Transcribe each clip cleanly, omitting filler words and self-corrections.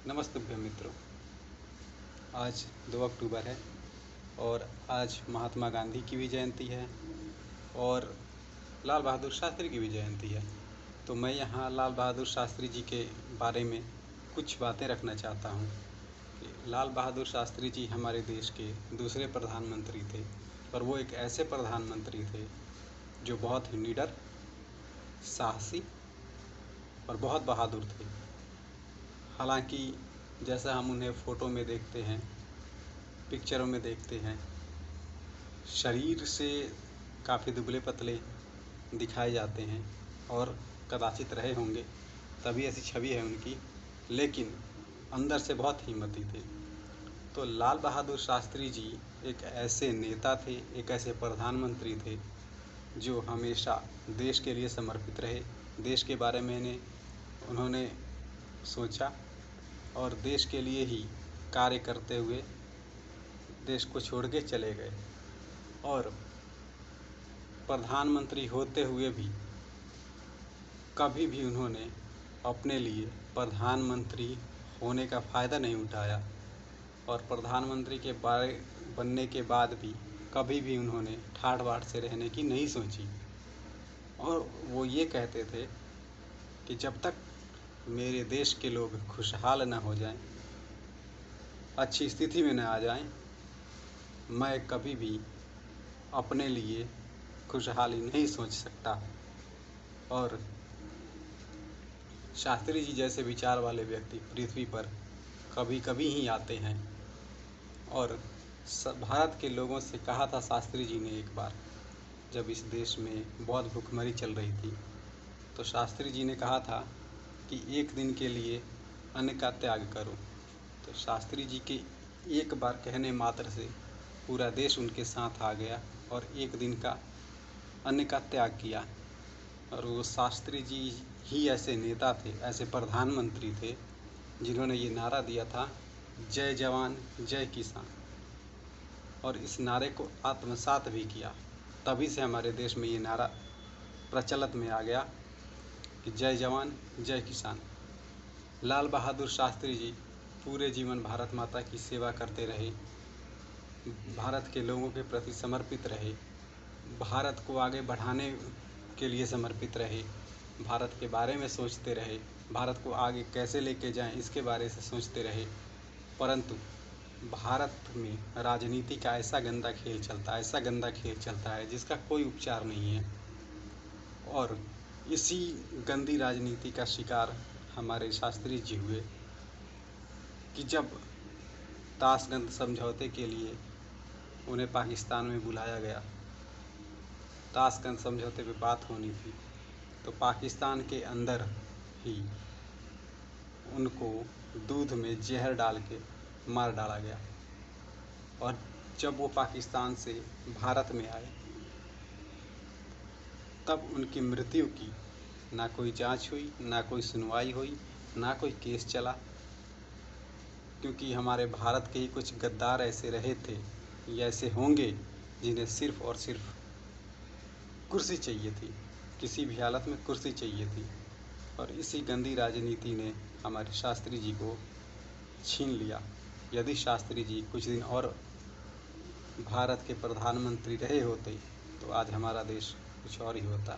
नमस्ते मित्रों। आज 2 अक्टूबर है और आज महात्मा गांधी की भी जयंती है और लाल बहादुर शास्त्री की भी जयंती है। तो मैं यहाँ लाल बहादुर शास्त्री जी के बारे में कुछ बातें रखना चाहता हूँ कि लाल बहादुर शास्त्री जी हमारे देश के दूसरे प्रधानमंत्री थे, पर वो एक ऐसे प्रधानमंत्री थे जो बहुत ही निडर, साहसी और बहुत बहादुर थे। हालांकि जैसा हम उन्हें फ़ोटो में देखते हैं, पिक्चरों में देखते हैं, शरीर से काफ़ी दुबले पतले दिखाए जाते हैं और कदाचित रहे होंगे, तभी ऐसी छवि है उनकी, लेकिन अंदर से बहुत हिम्मती थे। तो लाल बहादुर शास्त्री जी एक ऐसे नेता थे, एक ऐसे प्रधानमंत्री थे जो हमेशा देश के लिए समर्पित रहे। देश के बारे में उन्होंने सोचा और देश के लिए ही कार्य करते हुए देश को छोड़ के चले गए। और प्रधानमंत्री होते हुए भी कभी भी उन्होंने अपने लिए प्रधानमंत्री होने का फ़ायदा नहीं उठाया और प्रधानमंत्री के बारे बनने के बाद भी कभी भी उन्होंने ठाठ बाट से रहने की नहीं सोची। और वो ये कहते थे कि जब तक मेरे देश के लोग खुशहाल न हो जाएं, अच्छी स्थिति में न आ जाएं, मैं कभी भी अपने लिए खुशहाली नहीं सोच सकता। और शास्त्री जी जैसे विचार वाले व्यक्ति पृथ्वी पर कभी कभी ही आते हैं। और भारत के लोगों से कहा था शास्त्री जी ने एक बार, जब इस देश में बहुत भुखमरी चल रही थी, तो शास्त्री जी ने कहा था कि एक दिन के लिए अन्न का त्याग करो। तो शास्त्री जी के एक बार कहने मात्र से पूरा देश उनके साथ आ गया और एक दिन का अन्न का त्याग किया। और वो शास्त्री जी ही ऐसे नेता थे, ऐसे प्रधानमंत्री थे जिन्होंने ये नारा दिया था, जय जवान जय किसान। और इस नारे को आत्मसात भी किया। तभी से हमारे देश में ये नारा प्रचलित में आ गया कि जय जवान जय किसान। लाल बहादुर शास्त्री जी पूरे जीवन भारत माता की सेवा करते रहे, भारत के लोगों के प्रति समर्पित रहे, भारत को आगे बढ़ाने के लिए समर्पित रहे, भारत के बारे में सोचते रहे, भारत को आगे कैसे लेके जाएं इसके बारे से सोचते रहे। परंतु भारत में राजनीति का ऐसा गंदा खेल चलता है जिसका कोई उपचार नहीं है। और इसी गंदी राजनीति का शिकार हमारे शास्त्री जी हुए कि जब ताशकंद समझौते के लिए उन्हें पाकिस्तान में बुलाया गया, ताशकंद समझौते पे बात होनी थी, तो पाकिस्तान के अंदर ही उनको दूध में जहर डाल के मार डाला गया। और जब वो पाकिस्तान से भारत में आए, तब उनकी मृत्यु की ना कोई जांच हुई, ना कोई सुनवाई हुई, ना कोई केस चला, क्योंकि हमारे भारत के ही कुछ गद्दार ऐसे रहे थे या ऐसे होंगे जिन्हें सिर्फ़ और सिर्फ कुर्सी चाहिए थी, किसी भी हालत में कुर्सी चाहिए थी। और इसी गंदी राजनीति ने हमारे शास्त्री जी को छीन लिया। यदि शास्त्री जी कुछ दिन और भारत के प्रधानमंत्री रहे होते तो आज हमारा देश कुछ और ही होता।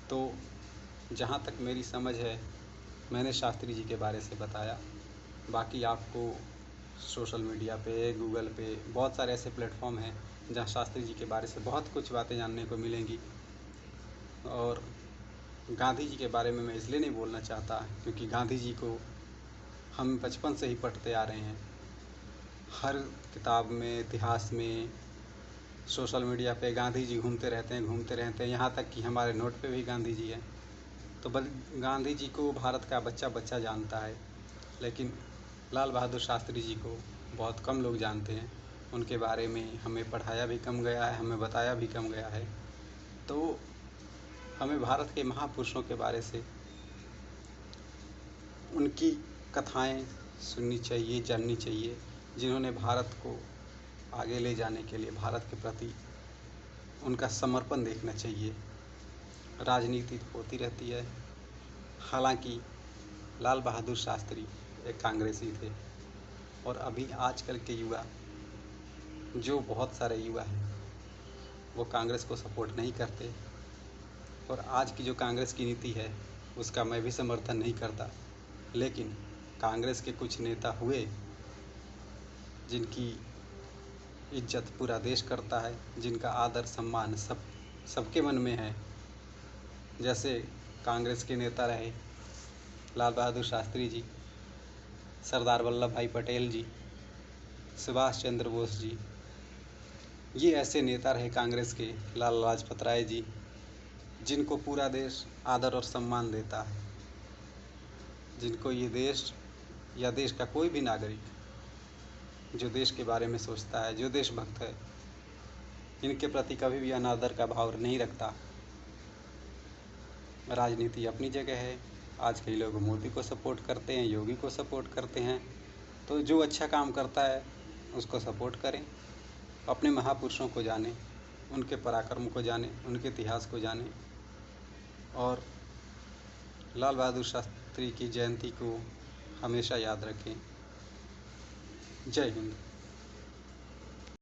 तो जहाँ तक मेरी समझ है, मैंने शास्त्री जी के बारे से बताया। बाकी आपको सोशल मीडिया पे, गूगल पे बहुत सारे ऐसे प्लेटफॉर्म हैं जहाँ शास्त्री जी के बारे से बहुत कुछ बातें जानने को मिलेंगी। और गांधी जी के बारे में मैं इसलिए नहीं बोलना चाहता क्योंकि गांधी जी को हम बचपन से ही पढ़ते आ रहे हैं। हर किताब में, इतिहास में, सोशल मीडिया पे गांधी जी घूमते रहते हैं, यहाँ तक कि हमारे नोट पे भी गांधी जी हैं। तो गांधी जी को भारत का बच्चा बच्चा जानता है, लेकिन लाल बहादुर शास्त्री जी को बहुत कम लोग जानते हैं। उनके बारे में हमें पढ़ाया भी कम गया है, हमें बताया भी कम गया है। तो हमें भारत के महापुरुषों के बारे से, उनकी कथाएं सुननी चाहिए, जाननी चाहिए, जिन्होंने भारत को आगे ले जाने के लिए भारत के प्रति उनका समर्पण देखना चाहिए। राजनीति होती रहती है, हालांकि लाल बहादुर शास्त्री एक कांग्रेसी थे। और अभी आजकल के युवा, जो बहुत सारे युवा हैं, वो कांग्रेस को सपोर्ट नहीं करते। और आज की जो कांग्रेस की नीति है उसका मैं भी समर्थन नहीं करता, लेकिन कांग्रेस के कुछ नेता हुए जिनकी इज्जत पूरा देश करता है, जिनका आदर सम्मान सबके मन में है। जैसे कांग्रेस के नेता रहे लाल बहादुर शास्त्री जी, सरदार वल्लभ भाई पटेल जी, सुभाष चंद्र बोस जी, ये ऐसे नेता रहे कांग्रेस के, लाला लाजपत राय जी, जिनको पूरा देश आदर और सम्मान देता है, जिनको ये देश या देश का कोई भी नागरिक जो देश के बारे में सोचता है, जो देशभक्त है, इनके प्रति कभी भी अनादर का भाव नहीं रखता। राजनीति अपनी जगह है। आज कई लोग मोदी को सपोर्ट करते हैं, योगी को सपोर्ट करते हैं, तो जो अच्छा काम करता है उसको सपोर्ट करें। अपने महापुरुषों को जानें, उनके पराक्रम को जानें, उनके इतिहास को जानें और लाल बहादुर शास्त्री की जयंती को हमेशा याद रखें। जय हिंद।